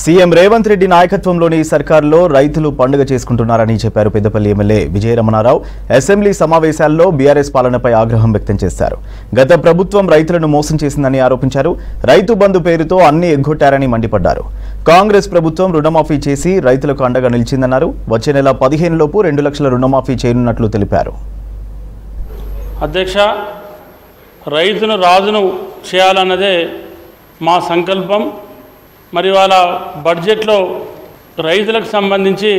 CM Revanth Reddy నాయకత్వంలోని సర్కారులో రైతులు పండుగ చేసుకుంటున్నారని చెప్పారు పెద్దపల్లి ఎమ్మెల్యే విజయ రమణారావు. అసెంబ్లీ సమావేశాల్లో బీఆర్ఎస్ పాలనపై ఆగ్రహం వ్యక్తం చేశారు. గత ప్రభుత్వం రైతులను మోసం చేసిందని ఆరోపించారు. రైతు బంధు పేరుతో అన్ని ఎగ్గొట్టారని మండిపడ్డారు. కాంగ్రెస్ ప్రభుత్వం రుణమాఫీ చేసి రైతులకు అండగా నిలిచిందన్నారు. వచ్చే నెల 15 లోపు 2 లక్షల రుణమాఫీ చేయనున్నట్లు తెలిపారు. అధ్యక్ష, రైతును రాజును చేయాలన్నదే మా సంకల్పం. మరి వాళ్ళ బడ్జెట్లో రైతులకు సంబంధించి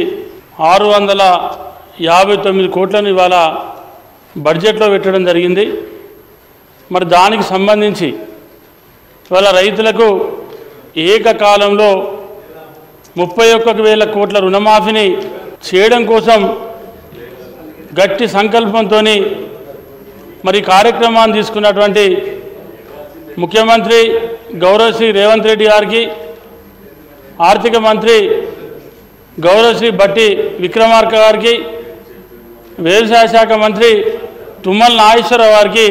659 కోట్లను ఇవాళ బడ్జెట్లో పెట్టడం జరిగింది. మరి దానికి సంబంధించి ఇవాళ రైతులకు ఏకకాలంలో 31,000 కోట్ల రుణమాఫీని చేయడం కోసం గట్టి సంకల్పంతో మరి కార్యక్రమాన్ని తీసుకున్నటువంటి ముఖ్యమంత్రి గౌరవశ్రీ రేవంత్ రెడ్డి గారికి, ఆర్థిక మంత్రి గౌరవశ్రీ బట్టి విక్రమార్క గారికి, వ్యవసాయ శాఖ మంత్రి తుమ్మల నాగేశ్వరరావు గారికి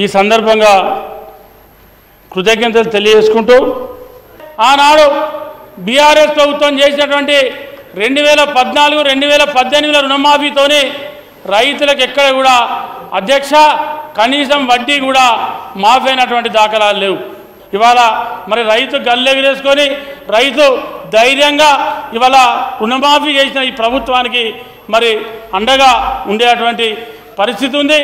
ఈ సందర్భంగా కృతజ్ఞతలు తెలియజేసుకుంటూ, ఆనాడు బీఆర్ఎస్ ప్రభుత్వం చేసినటువంటి 2014, 2018 రుణమాఫీతోనే రైతులకు ఎక్కడ కూడా అధ్యక్ష కనీసం వడ్డీ కూడా మాఫీ అయినటువంటి దాఖలాలు లేవు. ఇవాళ మరి రైతు గల్లెగిరేసుకొని రైతు ధైర్యంగా ఇవాళ రుణమాఫీ చేసిన ఈ ప్రభుత్వానికి మరి అండగా ఉండేటువంటి పరిస్థితి ఉంది.